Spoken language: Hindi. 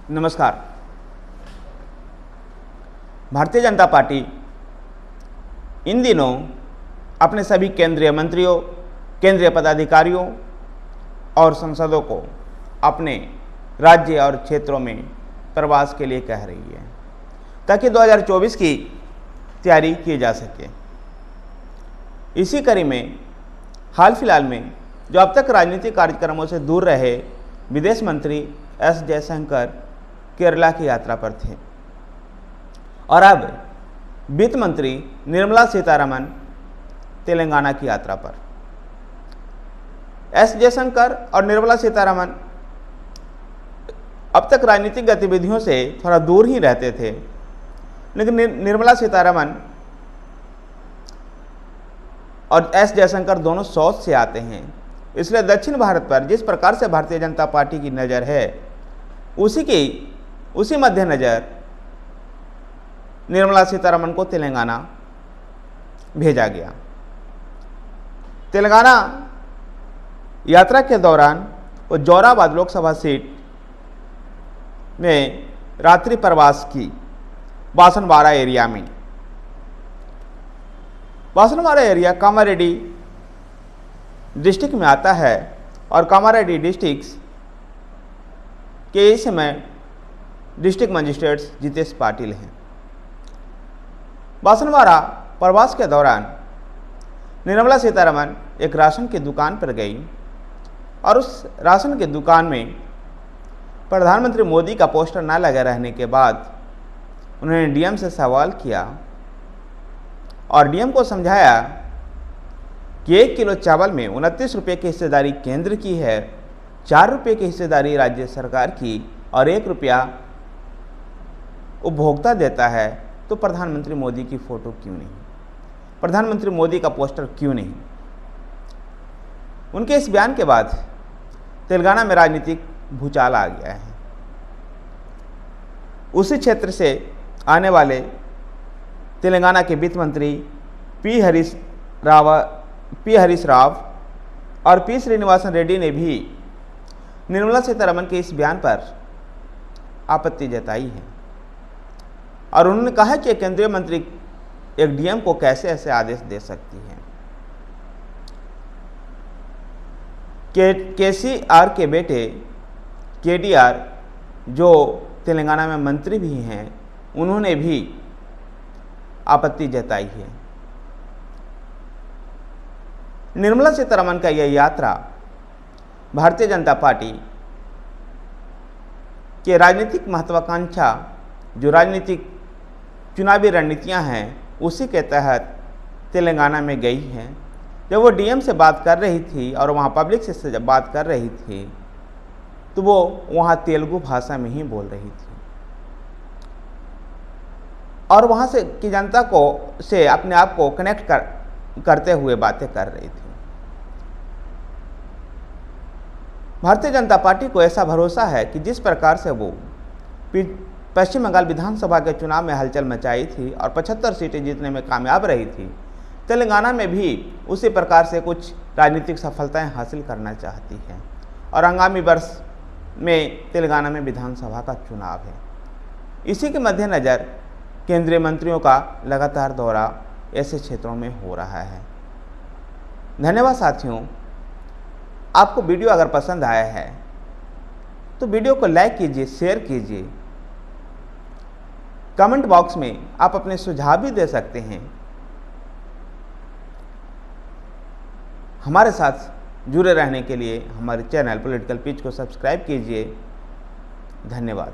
नमस्कार। भारतीय जनता पार्टी इन दिनों अपने सभी केंद्रीय मंत्रियों, केंद्रीय पदाधिकारियों और सांसदों को अपने राज्य और क्षेत्रों में प्रवास के लिए कह रही है ताकि 2024 की तैयारी की जा सके। इसी कड़ी में हाल फिलहाल में जो अब तक राजनीतिक कार्यक्रमों से दूर रहे विदेश मंत्री एस जयशंकर केरला की यात्रा पर थे और अब वित्त मंत्री निर्मला सीतारमण तेलंगाना की यात्रा पर। एस जयशंकर और निर्मला सीतारमण अब तक राजनीतिक गतिविधियों से थोड़ा दूर ही रहते थे, लेकिन निर्मला सीतारमण और एस जयशंकर दोनों साउथ से आते हैं, इसलिए दक्षिण भारत पर जिस प्रकार से भारतीय जनता पार्टी की नज़र है उसी मद्देनज़र निर्मला सीतारमण को तेलंगाना भेजा गया। तेलंगाना यात्रा के दौरान वो जोराबाद लोकसभा सीट में रात्रि प्रवास की बासनवाड़ा एरिया में। बासनवाड़ा एरिया कामारेड्डी डिस्ट्रिक्ट में आता है और कामारेड्डी डिस्ट्रिक्ट के इस समय डिस्ट्रिक्ट मजिस्ट्रेट जितेश पाटिल हैं। बासनवाड़ा प्रवास के दौरान निर्मला सीतारमण एक राशन की दुकान पर गई और उस राशन की दुकान में प्रधानमंत्री मोदी का पोस्टर न लगे रहने के बाद उन्होंने डीएम से सवाल किया और डीएम को समझाया कि 1 किलो चावल में 29 रुपये की हिस्सेदारी केंद्र की है, 4 रुपये की हिस्सेदारी राज्य सरकार की और 1 रुपया उपभोक्ता देता है, तो प्रधानमंत्री मोदी की फ़ोटो क्यों नहीं, प्रधानमंत्री मोदी का पोस्टर क्यों नहीं। उनके इस बयान के बाद तेलंगाना में राजनीतिक भूचाल आ गया है। उसी क्षेत्र से आने वाले तेलंगाना के वित्त मंत्री पी हरीश राव और पी श्रीनिवासन रेड्डी ने भी निर्मला सीतारमण के इस बयान पर आपत्ति जताई है और उन्होंने कहा कि केंद्रीय मंत्री एक डीएम को कैसे ऐसे आदेश दे सकती है। केसीआर के बेटे केडीआर जो तेलंगाना में मंत्री भी हैं, उन्होंने भी आपत्ति जताई है। निर्मला सीतारमण का यह यात्रा भारतीय जनता पार्टी के राजनीतिक महत्वाकांक्षा, जो राजनीतिक चुनावी रणनीतियां हैं, उसी के तहत तेलंगाना में गई हैं। जब वो डीएम से बात कर रही थी और वहाँ पब्लिक से जब बात कर रही थी तो वो वहाँ तेलुगु भाषा में ही बोल रही थी और वहाँ से की जनता से अपने आप को कनेक्ट करते हुए बातें कर रही थी। भारतीय जनता पार्टी को ऐसा भरोसा है कि जिस प्रकार से वो पश्चिम बंगाल विधानसभा के चुनाव में हलचल मचाई थी और 75 सीटें जीतने में कामयाब रही थी, तेलंगाना में भी उसी प्रकार से कुछ राजनीतिक सफलताएं हासिल करना चाहती है और आगामी वर्ष में तेलंगाना में विधानसभा का चुनाव है। इसी के मद्देनज़र केंद्रीय मंत्रियों का लगातार दौरा ऐसे क्षेत्रों में हो रहा है। धन्यवाद साथियों। आपको वीडियो अगर पसंद आया है तो वीडियो को लाइक कीजिए, शेयर कीजिए। कमेंट बॉक्स में आप अपने सुझाव भी दे सकते हैं। हमारे साथ जुड़े रहने के लिए हमारे चैनल पॉलिटिकल पिच को सब्सक्राइब कीजिए। धन्यवाद।